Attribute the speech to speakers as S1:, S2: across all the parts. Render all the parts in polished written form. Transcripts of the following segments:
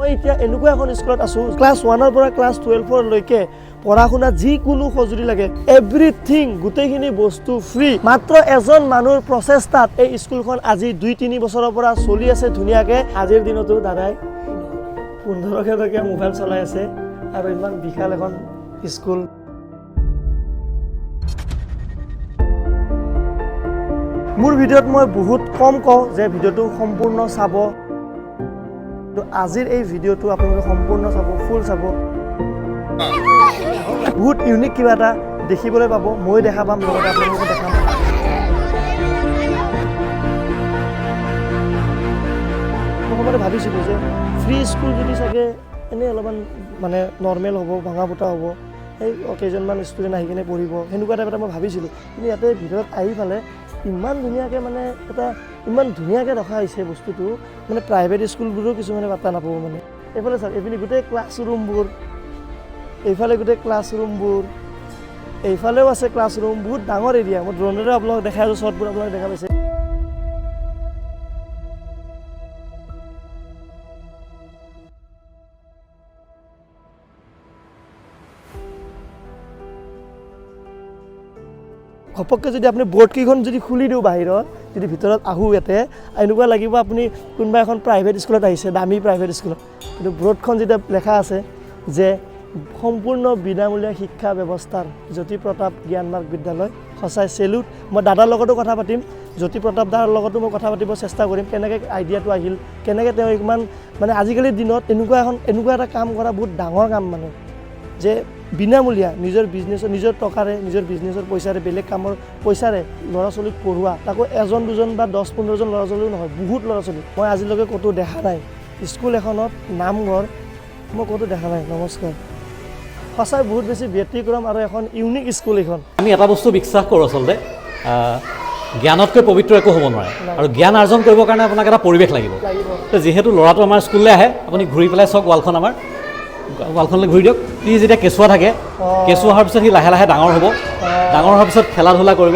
S1: মই এতিয়া এনেকুৱা এখন স্কুলত আছোঁ ক্লাছ 1ৰ পৰা ক্লাছ 12লৈকে পঢ়া শুনা যিকোনো সঁজুলি লাগে এভৰিথিং গোটেইখিনি বস্তু ফ্ৰী মাত্ৰ এজন মানুহৰ প্ৰচেষ্টাত এই স্কুলখন আজি 2-3 বছৰৰ পৰা চলি আছে ধুনীয়াকৈ আজিৰ দিনতো দাদাই 1500 টকীয়া মোবাইল চলাই আছে আৰু ইমান বিশাল এখন স্কুল মোৰ ভিডিঅ'ত মই বহুত কম কওঁ যে ভিডিঅ'টো সম্পূৰ্ণ চাব তো আজিৰ এই ভিডিঅ'টো আপোনালোকে সম্পূৰ্ণ চাব ফুল চাব বহুত ইউনিক কিবা এটা দেখিবলৈ পাব মই দেখা পাম লগতে আপোনালোকে দেখাম মই ভাবিছিলোঁ যে ফ্ৰী স্কুল যদি চাগে এনেই অলপমান মানে নৰ্মেল হ'ব ভাঙা ফুটা হ'ব এই কেইজনমান ষ্টুডেণ্ট আহি কিনে পঢ়িব সেনেকুৱা টাইপ এটা মই ভাবিছিলোঁ কিন্তু ইয়াতে ভিতৰত আহি পালে ইমান ধুনীয়াকৈ মানে এটা ইমান ধুনীয়াকৈ ৰখা হৈছে বস্তুটো মানে প্ৰাইভেট স্কুলবোৰো কিছুমানে পাত্তা নাপাব মানে এইফালে চাওক এইপিনে গোটেই ক্লাছৰুমবোৰ এইফালে গোটেই ক্লাছৰুমবোৰ এইফালেও আছে ক্লাছৰুম বহুত ডাঙৰ এৰিয়া মই ড্ৰোনেৰে আপোনালোকক দেখাই আছোঁ শ্বৰ্টবোৰ আপোনালোকে দেখা পাইছে ঘপককৈ যদি আপুনি বৰ্ডকেইখন যদি খুলি দিওঁ বাহিৰত যদি ভিতৰত আহোঁ ইয়াতে এনেকুৱা লাগিব আপুনি কোনোবা এখন প্ৰাইভেট স্কুলত আহিছে দামী প্ৰাইভেট স্কুলত কিন্তু বৰ্ডখন যেতিয়া লেখা আছে যে সম্পূৰ্ণ বিনামূলীয়া শিক্ষা ব্যৱস্থাৰ জ্যোতি প্ৰতাপ জ্ঞানমাৰ্গ বিদ্যালয় সঁচাই চেলুট মই দাদাৰ লগতো কথা পাতিম জ্যোতি প্ৰতাপ দাৰ লগতো মই কথা পাতিব চেষ্টা কৰিম কেনেকৈ আইডিয়াটো আহিল কেনেকৈ তেওঁ ইমান মানে আজিকালিৰ দিনত এনেকুৱা এটা কাম কৰা বহুত ডাঙৰ কাম মানে যে বিনামূলীয়া নিজৰ বিজনেছৰ নিজৰ টকাৰে নিজৰ বিজনেছৰ পইচাৰে বেলেগ কামৰ পইচাৰে ল'ৰা ছোৱালীক পঢ়োৱা তাকো এজন দুজন বা 10-15জন ল'ৰা ছোৱালীও নহয় বহুত ল'ৰা ছোৱালী মই আজিলৈকে ক'তো দেখা নাই স্কুল এখনত নামঘৰ মই ক'তো দেখা নাই নমস্কাৰ সঁচাই বহুত বেছি ব্যতিক্ৰম আৰু এখন ইউনিক স্কুল এইখন
S2: আমি এটা বস্তু বিশ্বাস কৰোঁ আচলতে জ্ঞানতকৈ পবিত্ৰ একো হ'ব নোৱাৰে আৰু জ্ঞান অৰ্জন কৰিবৰ কাৰণে আপোনাক এটা পৰিৱেশ লাগিব তো যিহেতু ল'ৰাটো আমাৰ স্কুললৈ আহে আপুনি ঘূৰি পেলাই চাওক ৱালখন আমাৰ ৱালখনলৈ ঘূৰি দিয়ক সি যেতিয়া কেঁচুৱা থাকে কেঁচুৱা হোৱাৰ পিছত সি লাহে লাহে ডাঙৰ হ'ব ডাঙৰ হোৱাৰ পিছত খেলা ধূলা কৰিব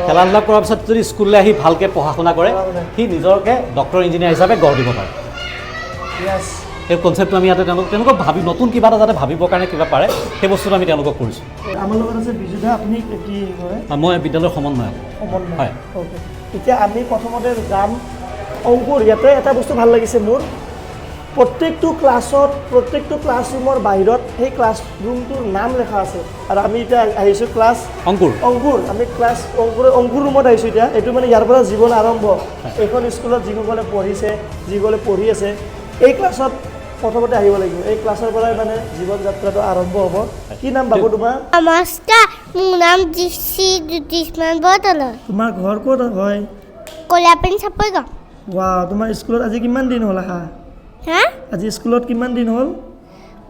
S2: খেলা ধূলা কৰাৰ পিছত যদি স্কুললৈ আহি ভালকৈ পঢ়া শুনা কৰে সি নিজকে ডক্টৰ ইঞ্জিনিয়াৰ হিচাপে গঢ় দিব পাৰে সেই কনচেপ্টটো আমি ইয়াতে তেওঁলোকক ভাবি নতুন কিবা এটা যাতে ভাবিবৰ কাৰণে কিবা পাৰে সেই বস্তুটো আমি তেওঁলোকক কৰিছোঁ
S1: আমাৰ লগত আছে বিজুদা আপুনি কি হয়
S2: মই বিদ্যালয়ৰ সমন্বয়ক হয়
S1: এতিয়া আমি প্ৰথমতে যাম অংকুৰ ইয়াতে এটা বস্তু ভাল লাগিছে মোৰ প্ৰত্যেকটো ক্লাছত প্ৰত্যেকটো ক্লাছৰুমৰ বাহিৰত সেই ক্লাছৰুমটোৰ নাম লেখা আছে আৰু আমি এতিয়া আহিছোঁ ক্লাছ অংকুৰ আমি ক্লাছ অংকুৰ ৰুমত আহিছোঁ এতিয়া এইটো মানে ইয়াৰ পৰা জীৱন আৰম্ভ এইখন স্কুলত যিসকলে পঢ়িছে যিসকলে পঢ়ি আছে এই ক্লাছত প্ৰথমতে আহিব লাগিব এই ক্লাছৰ পৰাই মানে জীৱন যাত্ৰাটো আৰম্ভ হ'ব কি নাম বাবু তোমাৰ
S3: নমস্কাৰ মোৰ নাম শ্ৰী জ্যোতিষ্মান বৰদলৈ
S1: তোমাৰ ঘৰ ক'ত হয়
S3: কলাপিন চাপৰিগাঁও
S1: ৱাও তোমাৰ স্কুলত আজি কিমান দিন হ'ল আহা
S3: হা
S1: আজি স্কুলত কিমান দিন হ'ল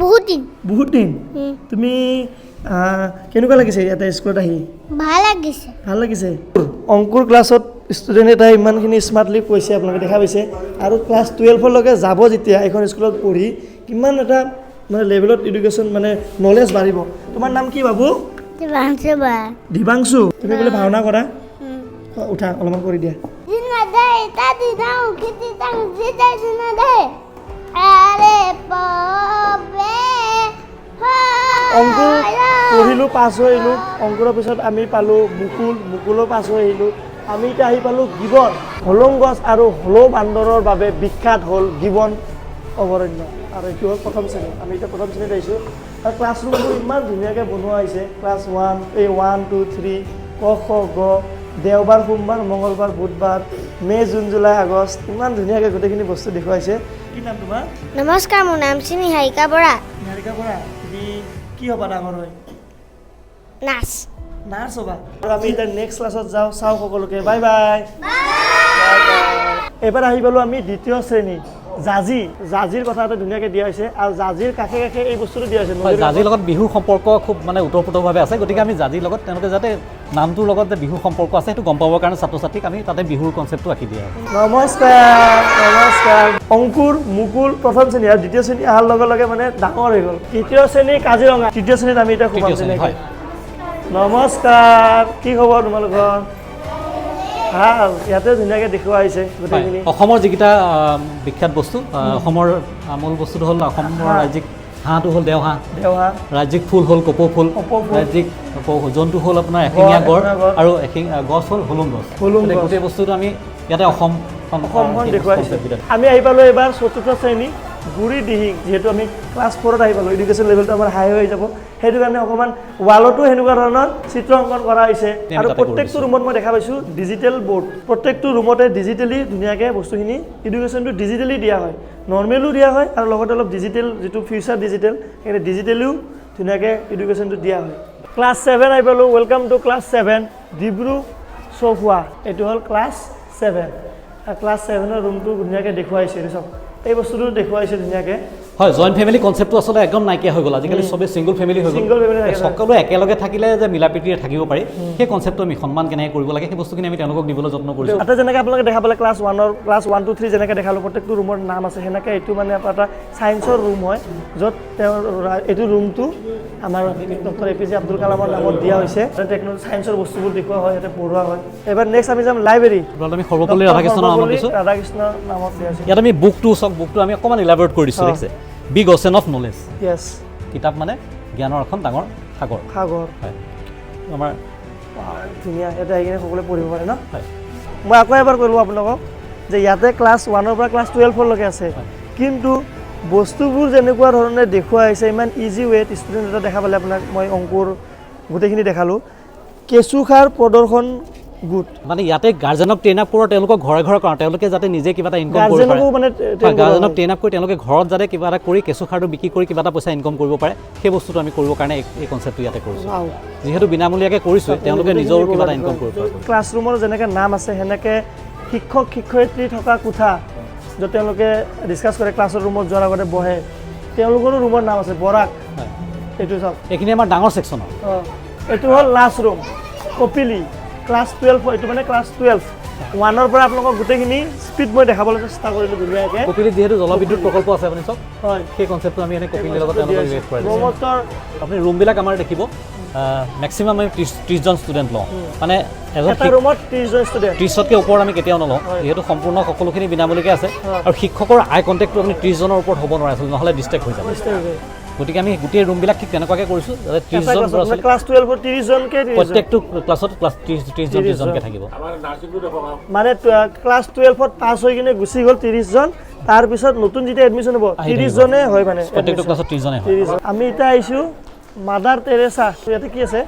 S1: বহুত দিন তুমি কেনেকুৱা লাগিছে ইয়াতে স্কুলত আহি ভাল লাগিছে অংকুৰ ক্লাছত ষ্টুডেণ্ট এটা ইমানখিনি স্মাৰ্টলি কৈছে আপোনালোকে দেখা পাইছে আৰু ক্লাছ 12লৈকে যাব যেতিয়া এইখন স্কুলত পঢ়ি কিমান এটা মানে লেভেলত এডুকেশ্যন মানে নলেজ বাঢ়িব তোমাৰ নাম কি বাবু দিবাংশু তুমি বোলে ভাওনা কৰা উঠা অলপমান কৰি দিয়া অংকুৰ পঢ়িলোঁ পাছ হৈ আহিলোঁ অংকুৰৰ পিছত আমি পালোঁ মুকুলো পাছ হৈ আহিলোঁ আমি এতিয়া আহি পালোঁ গিবন হলং গছ আৰু হলৌ বান্দৰৰ বাবে বিখ্যাত হ'ল গিবন অভয়াৰণ্য আৰু এইটো হ'ল প্ৰথম শ্ৰেণী আমি এতিয়া প্ৰথম শ্ৰেণীত আহিছোঁ আৰু ক্লাছৰুমবোৰ ইমান ধুনীয়াকৈ বনোৱা হৈছে ক্লাছ 1 1 2 3 ক খ গ দেওবাৰ সোমবাৰ মঙলবাৰ বুধবাৰ মে' জুন জুলাই আগষ্ট ইমান ধুনীয়াকৈ গোটেইখিনি বস্তু দেখুৱাইছে কি নাম তোমাৰ
S3: নমস্কাৰ মোৰ নাম শ্ৰী নিহাৰিকা বৰা
S1: তুমি কি হ'বা ডাঙৰ হয় নাৰ্ছ হ'বা আৰু আমি এতিয়া নেক্সট ক্লাছত যাওঁ চাওঁ সকলোকে বাই বাই এইবাৰ আহি পালোঁ আমি দ্বিতীয় শ্ৰেণী জাজিৰ কথা এটা ধুনীয়াকৈ দিয়া হৈছে আৰু জাজিৰ কাষে কাষে এই বস্তুটো দিয়া হৈছে
S2: জাজিৰ লগত বিহু সম্পৰ্ক খুব মানে ওতঃপ্ৰোতভাৱে আছে গতিকে আমি জাজিৰ লগত তেওঁলোকে যাতে নামটোৰ লগত যে বিহু সম্পৰ্ক আছে সেইটো গম পাবৰ কাৰণে ছাত্ৰ ছাত্ৰীক আমি তাতে বিহুৰ কনচেপ্টটো ৰাখি দিয়া
S1: নমস্কাৰ অংকুৰ মুকুল প্ৰথম শ্ৰেণী আৰু দ্বিতীয় শ্ৰেণী অহাৰ লগে লগে মানে ডাঙৰ হৈ গ'ল তৃতীয় শ্ৰেণী কাজিৰঙা তৃতীয় শ্ৰেণীত আমি এতিয়া সোমাম নমস্কাৰ কি খবৰ তোমালোকৰ ভাল ইয়াতে ধুনীয়াকৈ দেখুওৱা হৈছে গোটেইখিনি
S2: অসমৰ যিকেইটা বিখ্যাত বস্তু অসমৰ মূল বস্তুটো হ'ল অসমৰ ৰাজ্যিক হাঁহটো হ'ল দেওহাঁহ
S1: দেওহাঁহ
S2: ৰাজ্যিক ফুল হ'ল কপৌ ফুল ৰাজ্যিক জন্তু হ'ল আপোনাৰ এশিঙীয়া গড় আৰু গছ হ'ল হুলুং গছ গোটেই বস্তুটো আমি ইয়াতে
S1: অসমখন দেখুৱাইছে আমি আহি পালোঁ এইবাৰ ৪ৰ্থ শ্ৰেণী গুৰি দিহিং যিহেতু আমি ক্লাছ 4ত আহি পালোঁ এডুকেশ্যন লেভেলটো আমাৰ হাই হৈ যাব সেইটো কাৰণে অকণমান ৱালতো সেনেকুৱা ধৰণৰ চিত্ৰ অংকন কৰা হৈছে আৰু প্ৰত্যেকটো ৰুমত মই দেখা পাইছোঁ ডিজিটেল বৰ্ড প্ৰত্যেকটো ৰুমতে ডিজিটেলি ধুনীয়াকৈ বস্তুখিনি এডুকেশ্যনটো ডিজিটেলি দিয়া হয় নৰ্মেলো দিয়া হয় আৰু লগতে অলপ ডিজিটেল যিটো ফিউচাৰ ডিজিটেল সেইখিনি ডিজিটেলিও ধুনীয়াকৈ এডুকেশ্যনটো দিয়া হয় ক্লাছ 7 আহি পালোঁ welcome to class 7 Dibru Saikhowa এইটো হ'ল ক্লাছ 7 ক্লাছ 7ৰ ৰুমটো ধুনীয়াকৈ দেখুৱাইছে এইটো চব এই বস্তুটো দেখুৱাইছে ধুনীয়াকৈ
S2: হয় জইণ্ট ফেমিলি কনচেপ্টটো আচলতে একদম নাইকিয়া হৈ গ'ল আজিকালি চবেই ছিংগল ফেমিলি হৈ গ'ল সকলোৱে একেলগে থাকিলে যে মিলা প্ৰীতিৰে থাকিব পাৰি সেই কনচেপ্টটো আমি সন্মান কেনেকৈ কৰিব লাগে সেই বস্তুখিনি আমি তেওঁলোকক দিবলৈ যত্ন কৰিছোঁ
S1: তাতে যেনেকৈ আপোনালোকে দেখা পালে ক্লাছ 1 2 3 যেনেকৈ দেখালোঁ প্ৰত্যেকটো ৰুমৰ নাম আছে সেনেকৈ এইটো মানে এটা ছায়েন্সৰ ৰুম হয় য'ত তেওঁৰ এইটো ৰুমটো আমাৰ ডক্টৰ APJ আব্দুল কালামৰ নামত দিয়া হৈছে টেকন'লজি ছায়েন্সৰ বস্তুবোৰ দেখুওৱা হয় ইয়াতে পঢ়োৱা হয় এবাৰ নেক্সট আমি যাম লাইব্ৰেৰী
S2: আমি সৰ্বপল্লী ৰাধাকৃষ্ণৰ নামত দিছোঁ
S1: ৰাধাকৃষ্ণৰ নামত দিয়া হৈছে
S2: ইয়াত আমি বুকটো বুকটো আমি অকণমান ইলাবৰেট কৰি দিছোঁ দেখিছে বিগ অ'চেন অফ নলেজ
S1: য়েছ
S2: কিতাপ মানে জ্ঞানৰ এখন ডাঙৰ সাগৰ
S1: সাগৰ
S2: হয় আমাৰ
S1: ধুনীয়া ইয়াতে আহি কিনে সকলোৱে পঢ়িব পাৰে ন
S2: হয়
S1: মই আকৌ এবাৰ ক'লোঁ আপোনালোকক যে ইয়াতে ক্লাছ 1ৰ পৰা ক্লাছ 12লৈকে আছে কিন্তু বস্তুবোৰ যেনেকুৱা ধৰণে দেখুওৱা হৈছে ইমান ইজি ৱেত ষ্টুডেণ্ট এটা দেখা পালে আপোনাক মই অংকুৰ গোটেইখিনি দেখালোঁ কেঁচুসাৰ প্ৰদৰ্শন গোট
S2: মানে ইয়াতে গাৰ্জেনক ট্ৰেইন আপ কৰোঁ তেওঁলোকক ঘৰে ঘৰে কৰাওঁ তেওঁলোকে যাতে নিজে কিবা এটা ইনকম কৰিব পাৰে
S1: মানে
S2: গাৰ্জেনক ট্ৰেইন আপ কৰি তেওঁলোকে ঘৰত যাতে কিবা এটা কৰি কেঁচুসাৰটো বিক্ৰী কৰি কিবা এটা পইচা ইনকম কৰিব পাৰে সেই বস্তুটো আমি কৰিবৰ কাৰণে এই কনচেপ্টটো ইয়াতে কৰিছোঁ যিহেতু বিনামূলীয়াকৈ কৰিছোঁ তেওঁলোকে নিজৰ কিবা এটা ইনকম কৰিব পাৰিব
S1: ক্লাছৰুমৰ যেনেকৈ নাম আছে সেনেকৈ শিক্ষক শিক্ষয়িত্ৰী থকা কোঠা য'ত তেওঁলোকে ডিছকাছ কৰে ক্লাছৰ ৰুমত যোৱাৰ আগতে বহে তেওঁলোকৰো ৰুমৰ নাম আছে বৰাক এইটো চাওক
S2: এইখিনি আমাৰ ডাঙৰ ছেকশ্যনৰ
S1: এইটো হ'ল লাষ্ট ৰুম কপিলি ক্লাছ 12 এইটো মানে ক্লাছ 12 1ৰ পৰা আপোনালোকক গোটেইখিনি স্পীড মই দেখাবলৈ চেষ্টা কৰিলোঁ ধুনীয়াকৈ
S2: কপিলিত যিহেতু জলবিদ্যুৎ প্ৰকল্প আছে আপুনি চাওক
S1: হয়
S2: সেই কনচেপ্টটো আমি এনে কপিলিৰ লগত তেওঁলোকক ৰিলেট কৰাই দিছোঁ
S1: ৰুমতৰ
S2: আপুনি ৰুমবিলাক আমাৰ দেখিব মেক্সিমাম আমি 30জন ষ্টুডেণ্ট লওঁ মানে এজন
S1: এটা ৰুমত 30জন ষ্টুডেণ্ট
S2: 30তকৈ ওপৰত আমি কেতিয়াও নলওঁ যিহেতু সম্পূৰ্ণ সকলোখিনি বিনামূলীয়াকৈ আছে আৰু শিক্ষকৰ আই কণ্টেক্টটো আপুনি 30জনৰ ওপৰত হ'ব নোৱাৰে আচলতে নহ'লে ডিষ্ট্ৰেক্ট হৈ যাব গতিকে আমি গোটেই ৰুমবিলাক ঠিক তেনেকুৱাকৈ কৰিছোঁ যাতে 30জন
S1: ক্লাছ 12ৰ 30জনকৈ
S2: প্ৰত্যেকটো ক্লাছত ক্লাছ 30জনকৈ থাকিব
S1: মানে ক্লাছ 12ত পাছ হৈ কিনে গুচি গ'ল 30জন তাৰপিছত নতুন যেতিয়া এডমিশ্যন হ'ব 30জনে হয় মানে
S2: প্ৰত্যেকটো ক্লাছত 30জনে হয়
S1: আমি এতিয়া আহিছোঁ মাদাৰ টেৰেছা ইয়াতে কি আছে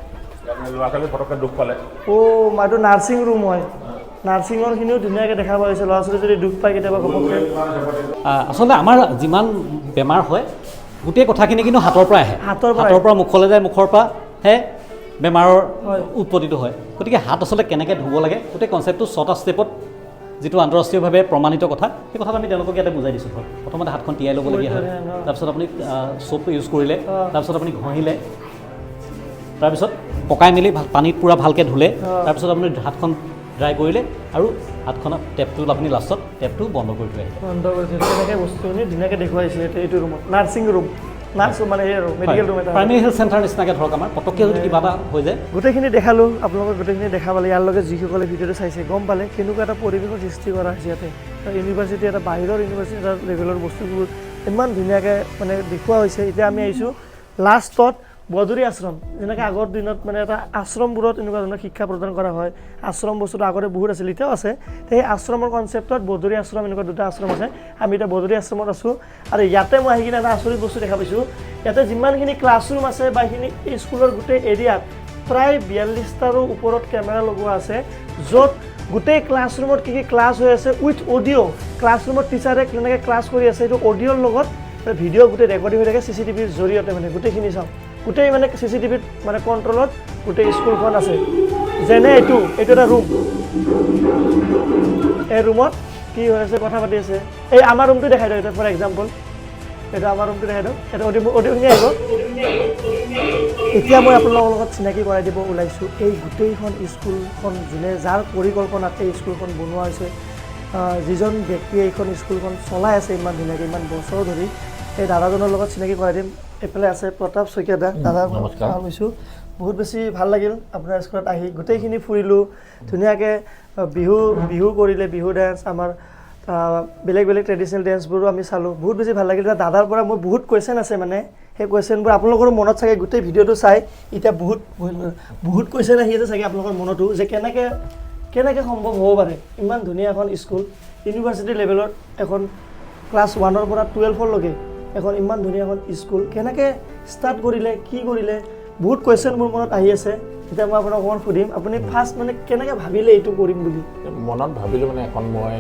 S1: এইটো নাৰ্ছিং ৰুম হয় নাৰ্ছিঙৰখিনিও ধুনীয়াকৈ দেখা পোৱা হৈছে ল'ৰা ছোৱালী যদি দুখ পায় কেতিয়াবা ঘপককৈ
S2: আচলতে আমাৰ যিমান বেমাৰ হয় গোটেই কথাখিনি কিন্তু হাতৰ পৰা আহে হাতৰ পৰা মুখলৈ যায় মুখৰ পৰাহে বেমাৰৰ উৎপত্তিটো হয় গতিকে হাত আচলতে কেনেকৈ ধুব লাগে গোটেই কনচেপ্টটো 6টা ষ্টেপত যিটো আন্তঃৰাষ্ট্ৰীয়ভাৱে প্ৰমাণিত কথা সেই কথাটো আমি তেওঁলোকক ইয়াতে বুজাই দিছোঁ প্ৰথমতে হাতখন তিয়াই ল'বলগীয়া হয় তাৰপিছত আপুনি চ'প ইউজ কৰিলে তাৰপিছত আপুনি ঘঁহিলে তাৰপিছত পকাই মেলি পানীত পূৰা ভালকৈ ধুলে তাৰপিছত আপুনি হাতখন ড্ৰাই কৰিলে আৰু হাতখনত টেপটো আপুনি লাষ্টত টেপটো বন্ধ কৰি থৈ আহিলে
S1: বন্ধ কৰি থৈ তেনেকৈ বস্তুখিনি ধুনীয়াকৈ দেখুৱাইছে এইটো ৰুমত নাৰ্ছিং ৰুম নাৰ্ছ মানে এই আৰু মেডিকেল ৰুম এটা
S2: প্ৰাইমেৰী হেল্থ চেণ্টাৰ নিচিনাকৈ ধৰক আমাৰ পটককৈ যদি কিবা এটা হৈ যায়
S1: গোটেইখিনি দেখালোঁ আপোনালোকে গোটেইখিনি দেখা পালে ইয়াৰ লগত যিসকলে ভিডিঅ'টো চাইছে গম পালে কেনেকুৱা এটা পৰিৱেশৰ সৃষ্টি কৰা হৈছে ইয়াতে ইউনিভাৰ্চিটি এটা বাহিৰৰ ইউনিভাৰ্চিটি এটা লেভেলৰ বস্তুবোৰ ইমান ধুনীয়াকৈ মানে দেখুওৱা হৈছে এতিয়া আমি আহিছোঁ লাষ্টত বদৰী আশ্ৰম যেনেকৈ আগৰ দিনত মানে এটা আশ্ৰমবোৰত এনেকুৱা ধৰণৰ শিক্ষা প্ৰদান কৰা হয় আশ্ৰম বস্তুটো আগতে বহুত আছিল এতিয়াও আছে সেই আশ্ৰমৰ কনচেপ্টত বদৰী আশ্ৰম এনেকুৱা দুটা আশ্ৰম আছে আমি এতিয়া বদৰী আশ্ৰমত আছোঁ আৰু ইয়াতে মই আহি কিনে এটা আচৰিত বস্তু দেখা পাইছোঁ ইয়াতে যিমানখিনি ক্লাছৰুম আছে বা এইখিনি স্কুলৰ গোটেই এৰিয়াত প্ৰায় 42টাৰো ওপৰত কেমেৰা লগোৱা আছে য'ত গোটেই ক্লাছৰুমত কি ক্লাছ হৈ আছে উইথ অডিঅ' ক্লাছৰুমত টিচাৰে কেনেকৈ ক্লাছ কৰি আছে এইটো অডিঅ'ৰ লগত ভিডিঅ' গোটেই ৰেকৰ্ডিং হৈ থাকে CCTVৰ জৰিয়তে মানে গোটেইখিনি চাওঁ গোটেই মানে CCTVত মানে কণ্ট্ৰলত গোটেই স্কুলখন আছে যেনে এইটো এটা ৰুম এই ৰুমত কি হৈ আছে কথা পাতি আছে এই আমাৰ ৰুমটো দেখাই দিয়ক ফৰ এক্সাম্পল এইটো আমাৰ ৰুমটো দেখাই দিয়ক এটা অডিঅ'খিনি আহিব এতিয়া মই আপোনালোকৰ লগত চিনাকি কৰাই দিব ওলাইছোঁ এই গোটেইখন স্কুলখন যোনে যাৰ পৰিকল্পনাত এই স্কুলখন বনোৱা হৈছে যিজন ব্যক্তিয়ে এইখন স্কুলখন চলাই আছে ইমান ধুনীয়াকৈ ইমান বছৰ ধৰি এই দাদাজনৰ লগত চিনাকি কৰাই দিম এইফালে আছে প্ৰতাপ শইকীয়া দা দাদা নমস্কাৰ হৈছোঁ বহুত বেছি ভাল লাগিল আপোনাৰ স্কুলত আহি গোটেইখিনি ফুৰিলোঁ ধুনীয়াকৈ বিহু কৰিলে বিহু ডান্স আমাৰ বেলেগ বেলেগ ট্ৰেডিশ্যনেল ডেন্সবোৰো আমি চালোঁ বহুত বেছি ভাল লাগিল দাদাৰ পৰা মোৰ বহুত কুৱেশ্যন আছে মানে সেই কুৱেশ্যনবোৰ আপোনালোকৰ মনত চাগে গোটেই ভিডিঅ'টো চাই এতিয়া বহুত কুৱেশ্যন আহি আছে চাগে আপোনালোকৰ মনতো যে কেনেকৈ সম্ভৱ হ'ব পাৰে ইমান ধুনীয়া এখন স্কুল ইউনিভাৰ্চিটি লেভেলত এখন ক্লাছ 1ৰ পৰা 12লৈকে এখন ইমান ধুনীয়া এখন স্কুল কেনেকৈ ষ্টাৰ্ট কৰিলে কি কৰিলে বহুত কুৱেশ্যন মোৰ মনত আহি আছে এতিয়া মই আপোনাক অকণমান সুধিম আপুনি ফাৰ্ষ্ট মানে কেনেকৈ ভাবিলে এইটো কৰিম বুলি
S4: মনত ভাবিলোঁ মানে এখন মই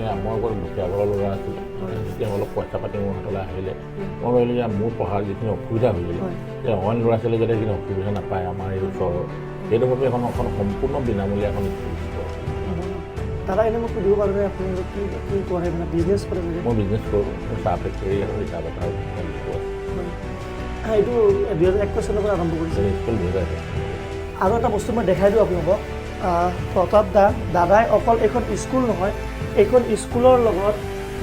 S4: বৰ দুখীয়া ঘৰৰ ল'ৰা আছিলোঁ যেতিয়া অলপ পইচা পাতি মোৰ হাতলৈ আহিলে মই ভাবিলোঁ যে মোৰ পঢ়াৰ যিখিনি অসুবিধা হৈছিলে যে অইন ল'ৰা ছোৱালী যাতে সেইখিনি অসুবিধা নাপায় আমাৰ এই ওচৰৰ সেইটো ভাবে এখন সম্পূৰ্ণ বিনামূলীয়া এখন স্কুল
S1: দাদা এনেই মই সুধিব পাৰোঁ যে আপুনি কি কৰে মানে বিজনেছ কৰে
S4: মই বিজনেছ কৰোঁ মোৰ চাহ ফেক্টৰী আৰু চাহ পথাৰ
S1: এইটো 2021 চনৰ পৰা আৰম্ভ কৰিছে
S4: স্কুল 2021
S1: আৰু এটা বস্তু মই দেখাই দিওঁ আপোনালোকক প্ৰতাপ দাদাই অকল এইখন স্কুল নহয় এইখন স্কুলৰ লগত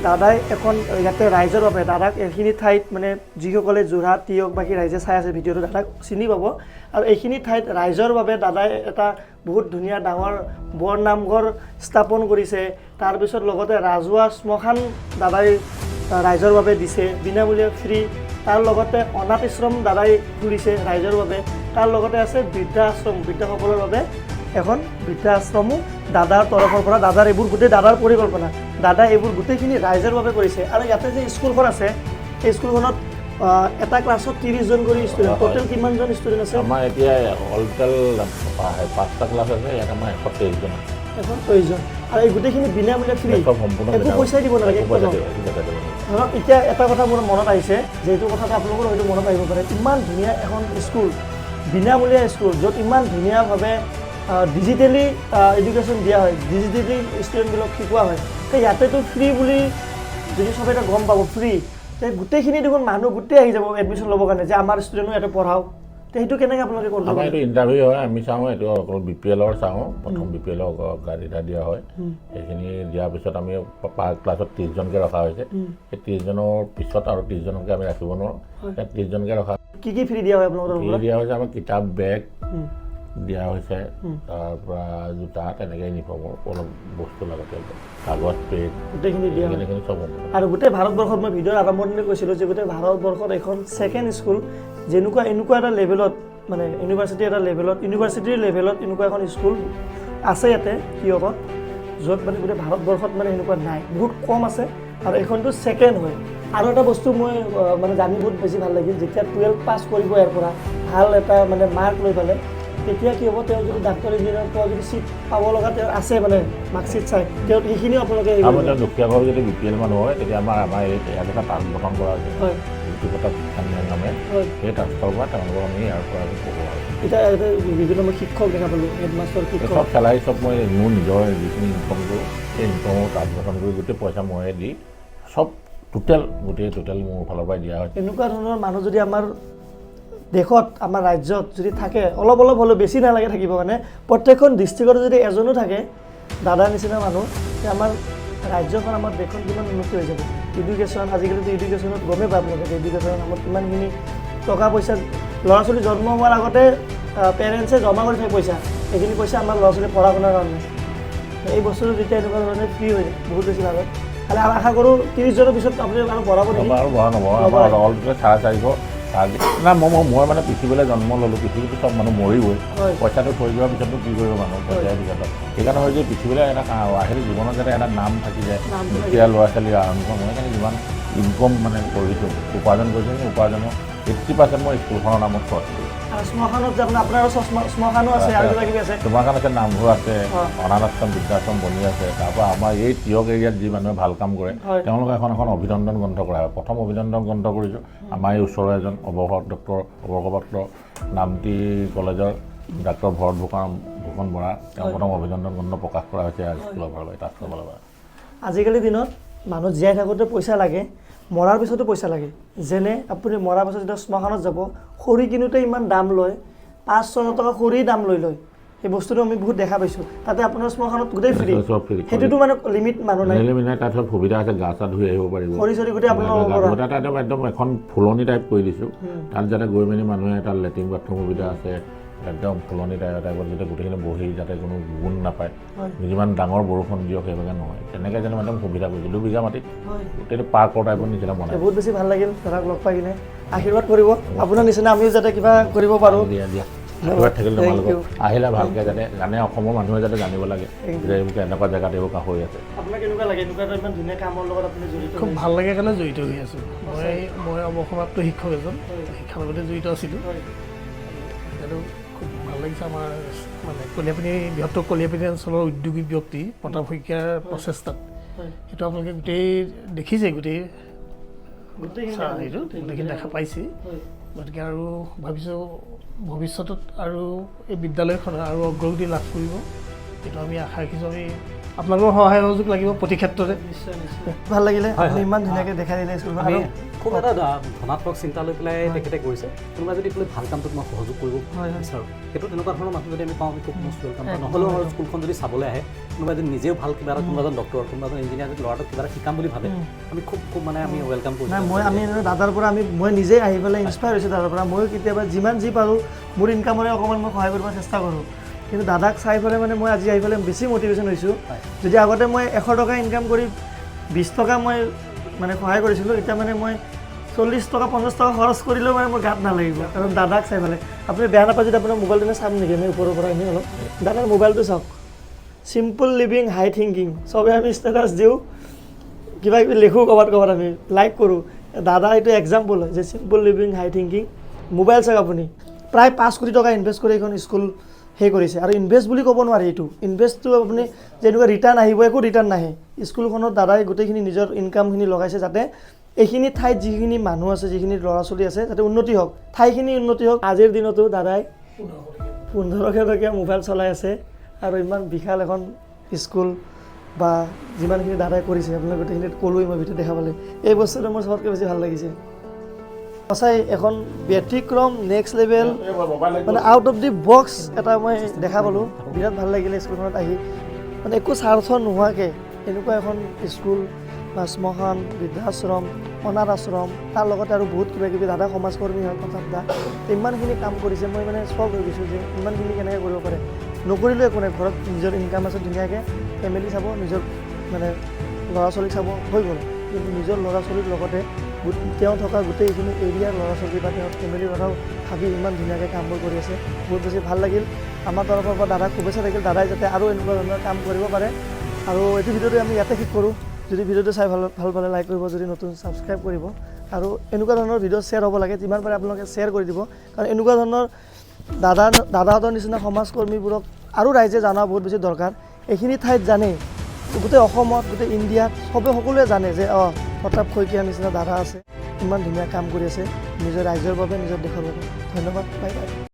S1: দাদাই এখন ইয়াতে ৰাইজৰ বাবে দাদাক এইখিনি ঠাইত মানে যিসকলে যোৰহাট তিয়ক বাকী ৰাইজে চাই আছে ভিডিঅ'টো দাদাক চিনি পাব আৰু এইখিনি ঠাইত ৰাইজৰ বাবে দাদাই এটা বহুত ধুনীয়া ডাঙৰ বৰ নামঘৰ স্থাপন কৰিছে তাৰপিছত লগতে ৰাজহুৱা শ্মশান দাদাই ৰাইজৰ বাবে দিছে বিনামূলীয়া ফ্ৰী তাৰ লগতে অনাথ আশ্ৰম দাদাই খুলিছে ৰাইজৰ বাবে তাৰ লগতে আছে বৃদ্ধাশ্ৰম বৃদ্ধসকলৰ বাবে এখন বৃদ্ধাশ্ৰমো দাদাৰ তৰফৰ পৰা দাদাৰ এইবোৰ গোটেই দাদাৰ পৰিকল্পনা দাদাই এইবোৰ গোটেইখিনি ৰাইজৰ বাবে কৰিছে আৰু ইয়াতে যে স্কুলখন আছে এই স্কুলখনত এটা ক্লাছত 30 জন কৰি ষ্টুডেণ্ট টোটেল কিমানজন ষ্টুডেণ্ট আছে
S4: আমাৰ এতিয়া অলটেল 5টা ক্লাছ আছে ইয়াত আমাৰ 123 জন আছে
S1: 123 জন আৰু এই গোটেইখিনি বিনামূলীয়া ফ্ৰী একো পইচাই দিব নালাগে ধৰক এতিয়া এটা কথা মোৰ মনত আহিছে যে এইটো কথাটো আপোনালোকৰ হয়তো মনত আহিব পাৰে ইমান ধুনীয়া এখন স্কুল বিনামূলীয়া স্কুল য'ত ইমান ধুনীয়াভাৱে ডিজিটেলি এডুকেশ্যন দিয়া হয় ডিজিটেলি ষ্টুডেণ্টবিলাক শিকোৱা হয় তো ইয়াতেতো ফ্ৰী বুলি যদি চবে এটা গম পাব ফ্ৰী তে গোটেইখিনি দেখোন মানুহ গোটেই আহি যাব এডমিশ্যন ল'বৰ কাৰণে যে আমাৰ ষ্টুডেণ্টো ইয়াতে পঢ়াওক তো সেইটো কেনেকৈ আপোনালোকে কৰিব
S4: আমাৰ এইটো ইণ্টাৰভিউ হয় আমি চাওঁ এইটো অকল BPLৰ চাওঁ প্ৰথম BPLৰ গাড়ী এটা দিয়া হয় সেইখিনি দিয়াৰ পিছত আমি পাৰ ক্লাছত 30 জনকৈ ৰখা হৈছে সেই 30 জনৰ পিছত আৰু 30 জনকৈ আমি ৰাখিব নোৱাৰোঁ 30 জনকৈ ৰখা
S1: কি ফ্ৰী দিয়া হয় আপোনালোকৰ
S4: ফ্ৰী দিয়া হৈছে আমাৰ কিতাপ বেগ দিয়া হৈছে তাৰপৰা জোতা তেনেকৈ ইউনিফৰ্মৰ অলপ বস্তু লাগতে কাগজ পেজ
S1: গোটেইখিনি দিয়া হয়
S4: চব
S1: আৰু গোটেই ভাৰতবৰ্ষত মই ভিডিঅ'ৰ আৰম্ভণিতে কৈছিলোঁ যে গোটেই ভাৰতবৰ্ষত এখন ছেকেণ্ড স্কুল যেনেকুৱা এনেকুৱা এটা লেভেলত মানে ইউনিভাৰ্চিটিৰ লেভেলত এনেকুৱা এখন স্কুল আছে ইয়াতে কিয়কত য'ত মানে গোটেই ভাৰতবৰ্ষত মানে এনেকুৱা নাই বহুত কম আছে আৰু এইখনটো ছেকেণ্ড হয় আৰু এটা বস্তু মই মানে জানি বহুত বেছি ভাল লাগিল যেতিয়া 12 পাছ কৰিব ইয়াৰ পৰা ভাল এটা মানে মাৰ্ক লৈ পেলাই তেতিয়া কি হ'ব তেওঁ যদি ডাক্তৰ ইঞ্জিনিয়াৰ পোৱা যদি চিট পাব লগা তেওঁ আছে মানে মাৰ্কশ্বিট চাই তেওঁ সেইখিনিও আপোনালোকে
S4: আমাৰ দুখীয়া ঘৰ যদি BPL মানুহ হয় তেতিয়া আমাৰ ইয়াত এটা টান গঠন কৰা হৈছে
S1: হয়
S4: ব্যক্তিগত শিক্ষা নামে সেই ট্ৰান্সফাৰ পৰা তেওঁলোকক আমি ইয়াৰ পৰা আমি পঢ়োৱা
S1: এতিয়া বিভিন্ন মই শিক্ষক দেখা পালোঁ হেডমাষ্টাৰ শিক্ষক
S4: চব চেলাৰী চব মই মোৰ নিজৰ যিখিনি ইনকম কৰোঁ সেই ইনকমৰ টান গঠন কৰি গোটেই পইচা ময়ে দি চব টোটেল মোৰ ফালৰ পৰাই দিয়া হয়
S1: এনেকুৱা ধৰণৰ মানুহ যদি আমাৰ দেশত আমাৰ ৰাজ্যত যদি থাকে অলপ হ'লেও বেছি নালাগে থাকিব মানে প্ৰত্যেকখন ডিষ্ট্ৰিক্টত যদি এজনো থাকে দাদাৰ নিচিনা মানুহ আমাৰ ৰাজ্যখন আমাৰ দেশখন কিমান উন্নতি হৈ যাব এডুকেশ্যন আজিকালিতো এডুকেশ্যনত গমেই পায় আপোনালোকে এডুকেশ্যনৰ নামত কিমানখিনি টকা পইচা ল'ৰা ছোৱালী জন্ম হোৱাৰ আগতে পেৰেণ্টছে জমা কৰি থাকে পইচা এইখিনি পইচা আমাৰ ল'ৰা ছোৱালী পঢ়া শুনাৰ কাৰণে এই বস্তুটো যেতিয়া এনেকুৱা ধৰণে ফ্ৰী হৈ যায় বহুত বেছি ভাল হয় খালি আশা কৰোঁ 30 জনৰ পিছত আপুনি আৰু পঢ়াব নেকি
S4: আৰু বঢ়া নবঢ়া আমাৰ অলটোতে 450 না মই মানে পৃথিৱীলৈ জন্ম ল'লোঁ পৃথিৱীতো চব মানুহ মৰিবই পইচাটো থৈ যোৱাৰ পিছতো কি কৰিব মানুহ পইচাৰ পিছত সেইকাৰণে হয় যে পৃথিৱীলৈ এটা আহিলে জীৱনত যাতে এটা নাম থাকি যায় দুখীয়া ল'ৰা ছোৱালী আৰম্ভ মই সেইকাৰণে যিমান ইনকম মানে কৰিছোঁ উপাৰ্জন কৰিছোঁ সেই উপাৰ্জনৰ 80% মই স্কুলখনৰ নামত খৰচ কৰিছোঁ
S1: শ্মশানত যে আপোনাৰো শ্মশানো আছে আৰু কিবা কিবি আছে
S4: তোমাৰ কাৰণে আছে নামঘৰ আছে অনাথ আশ্ৰম বৃদ্ধাশ্ৰম বনি আছে তাৰপৰা আমাৰ এই তিয়ক এৰিয়াত যি মানুহে ভাল কাম কৰে তেওঁলোকে এখন অভিনন্দন গ্ৰন্থ কৰা হয় প্ৰথম অভিনন্দন গ্ৰন্থ কৰিছোঁ আমাৰ এই ওচৰৰ এজন অৱসৰপ্ৰাপ্ত নামটি কলেজৰ ডাক্তৰ ভৰত ভূষণ বৰা তেওঁ প্ৰথম অভিনন্দন গ্ৰন্থ প্ৰকাশ কৰা হৈছে স্কুলৰ ফালৰ পৰা
S1: আজিকালি দিনত মানুহ জীয়াই থাকোঁতে পইচা লাগে মৰাৰ পিছতো পইচা লাগে যেনে আপুনি মৰাৰ পিছত যেতিয়া শ্মশানত যাব খৰি কিনোতে ইমান দাম লয় 500 টকা খৰি দাম লৈ লয় সেই বস্তুটো আমি বহুত দেখা পাইছোঁ তাতে আপোনাৰ শ্মশানত গোটেই ফ্ৰী সেইটোতো মানে লিমিট মানুহ নাই
S4: তাত সুবিধা আছে গা চা ধুই আহিব পাৰিব
S1: খৰি চৰি গোটেই আপোনাৰ
S4: একদম এখন ফুলনি টাইপ কৰি দিছোঁ তাত যাতে গৈ মেলি মানুহে তাত লেট্ৰিন বাথৰুম সুবিধা আছে একদম ফুলনি টাইপত যাতে গোটেইখিনি বহি যাতে কোনো গুণ নাপায় যিমান ডাঙৰ বৰষুণ দিয়ক সেইভাগে নহয় তেনেকৈ যেন একদম সুবিধা কৰিছে 2 বিঘা মাটিত গোটেইটো পাৰ্কৰ টাইপত নিচিনা বনাই
S1: বহুত বেছি ভাল লাগিল দাদাক লগ পাই কিনে আশীৰ্বাদ কৰিব আপোনাৰ নিচিনা আমিও যাতে কিবা কৰিব পাৰোঁ
S4: দিয়া আশীৰ্বাদ থাকিল তোমালোকক আহিলে ভালকৈ যাতে জানে অসমৰ মানুহে যাতে জানিব লাগে যে এইবোৰ এনেকুৱা জেগাত এইবোৰ কাষ হৈ আছে
S1: আপোনাৰ কেনেকুৱা লাগে এনেকুৱা এটা ইমান ধুনীয়া কামৰ লগত আপুনি জড়িত
S5: খুব ভাল লাগে কাৰণে জড়িত হৈ আছোঁ মই অৱসৰপ্ৰাপ্ত শিক্ষক এজন শিক্ষাৰ লগতে জড়িত আছিলোঁ সেইটো খুব ভাল লাগিছে আমাৰ মানে কলিয়াপিনী বৃহত্তৰ কলিয়াপিনী অঞ্চলৰ উদ্যোগী ব্যক্তি প্ৰতাপ শইকীয়াৰ প্ৰচেষ্টাত সেইটো আপোনালোকে গোটেই দেখিছে গোটেইখিনি দেখা পাইছে গতিকে আৰু ভাবিছোঁ ভৱিষ্যতত আৰু এই বিদ্যালয়খনে আৰু অগ্ৰগতি লাভ কৰিব এইটো আমি আশা ৰাখিছোঁ আমি আপোনালোকৰ সহায় সহযোগ লাগিব প্ৰতি ক্ষেত্ৰতে
S1: ভাল লাগিলে আপুনি ইমান ধুনীয়াকৈ দেখাই দিলে স্কুলখন আৰু
S2: খুব এটা ধনাত্মক চিন্তা লৈ পেলাই তেখেতে কৰিছে কোনোবা যদি বোলে ভাল কামটোত মই সহযোগ কৰিব বিচাৰোঁ সেইটো তেনেকুৱা ধৰণৰ মানুহ যদি আমি পাওঁ আমি খুব মষ্ট ৱেলকাম পাওঁ নহ'লেও আমাৰ স্কুলখন যদি চাবলৈ আহে কোনোবা যদি নিজেও ভাল কিবা এটা কোনোবা এজন ডক্টৰ কোনোবা এজন ইঞ্জিনিয়াৰ যদি ল'ৰাটোক কিবা এটা শিকাম বুলি ভাবে আমি খুব মানে আমি ৱেলকাম কৰিছোঁ
S1: নাই আমি দাদাৰ পৰা মই নিজেই আহি পেলাই ইনস্পায়াৰ হৈছোঁ দাদাৰ পৰা ময়ো কেতিয়াবা যিমান যি পাৰোঁ মোৰ ইনকামৰে অকণমান মই সহায় কৰিব চেষ্টা কৰোঁ কিন্তু দাদাক চাই পেলাই মানে মই আজি আহি পেলাই বেছি মটিভেশ্যন হৈছোঁ যদি আগতে মই 100 টকা ইনকাম কৰি 20 টকা মই মানে সহায় কৰিছিলোঁ এতিয়া মানে মই 40 টকা 50 টকা খৰচ কৰিলেও মানে মোৰ গাত নালাগিব কাৰণ দাদাক চাই পেলাই আপুনি বেয়া নাপায় যদি আপোনাৰ মোবাইলটো চাম নেকি আমি ওপৰৰ পৰা এনেই অলপ দাদাৰ মোবাইলটো চাওক চিম্পল লিভিং হাই থিংকিং চবেই আমি ষ্টেটাছ দিওঁ কিবা কিবি লিখোঁ ক'ৰবাত আমি লাইক কৰোঁ দাদা এইটো এক্সাম্পল হয় যে চিম্পল লিভিং হাই থিংকিং মোবাইল চাওক আপুনি প্ৰায় 5 কোটি টকা ইনভেষ্ট কৰি এইখন স্কুল সেই কৰিছে আৰু ইনভেষ্ট বুলি ক'ব নোৱাৰি এইটো ইনভেষ্টটো আপুনি যেনেকুৱা ৰিটাৰ্ণ আহিব একো ৰিটাৰ্ণ নাহে স্কুলখনত দাদাই গোটেইখিনি নিজৰ ইনকামখিনি লগাইছে যাতে এইখিনি ঠাইত যিখিনি মানুহ আছে যিখিনি ল'ৰা ছোৱালী আছে যাতে উন্নতি হওক ঠাইখিনি উন্নতি হওক আজিৰ দিনতো দাদাই 1500 টকীয়া মোবাইল চলাই আছে আৰু ইমান বিশাল এখন স্কুল বা যিমানখিনি দাদাই কৰিছে আপোনালোকে গোটেইখিনি ক'লোৱেই মই ভিডিঅ' দেখা পালে এই বস্তুটো মোৰ চবতকৈ বেছি ভাল লাগিছে সঁচাই এখন ব্যতিক্ৰম নেক্সট লেভেল মানে আউট অফ দি বক্স এটা মই দেখা পালোঁ বিৰাট ভাল লাগিলে স্কুলখনত আহি মানে একো স্বাৰ্থ নোহোৱাকৈ এনেকুৱা এখন স্কুল বা শ্মশান বৃদ্ধাশ্ৰম অনাথ আশ্ৰম তাৰ লগতে আৰু বহুত কিবা কিবি দাদা সমাজকৰ্মী হয় প্ৰতাপ দা ইমানখিনি কাম কৰিছে মই মানে চক হৈ গৈছোঁ যে ইমানখিনি কেনেকৈ কৰিব পাৰে নকৰিলেও একো নাই ঘৰত নিজৰ ইনকাম আছে ধুনীয়াকৈ ফেমিলি চাব নিজৰ মানে ল'ৰা ছোৱালীক চাব হৈ গ'ল কিন্তু নিজৰ ল'ৰা ছোৱালীৰ লগতে তেওঁ থকা গোটেইখিনি এৰিয়াৰ ল'ৰা ছোৱালী বা তেওঁৰ ফেমিলিৰ কথাও ভাবি ইমান ধুনীয়াকৈ কামবোৰ কৰি আছে বহুত বেছি ভাল লাগিল আমাৰ তৰফৰ পৰা দাদাক শুভেচ্ছা থাকিল দাদাই যাতে আৰু এনেকুৱা ধৰণৰ কাম কৰিব পাৰে আৰু এইটো ভিডিঅ'টো আমি ইয়াতে শেষ কৰোঁ যদি ভিডিঅ'টো চাই ভাল পালে লাইক কৰিব যদি নতুন ছাবস্ক্ৰাইব কৰিব আৰু এনেকুৱা ধৰণৰ ভিডিঅ' শ্বেয়াৰ হ'ব লাগে যিমান পাৰে আপোনালোকে শ্বেয়াৰ কৰি দিব কাৰণ এনেকুৱা ধৰণৰ দাদাহঁতৰ নিচিনা সমাজকৰ্মীবোৰক আৰু ৰাইজে জনা বহুত বেছি দৰকাৰ এইখিনি ঠাইত জানে গোটেই অসমত গোটেই ইণ্ডিয়াত সকলোৱে জানে যে প্ৰতাপ শইকীয়াৰ নিচিনা দাদা আছে ইমান ধুনীয়া কাম কৰি আছে নিজৰ ৰাইজৰ বাবে নিজৰ দেশৰ বাবে ধন্যবাদ বাই বাই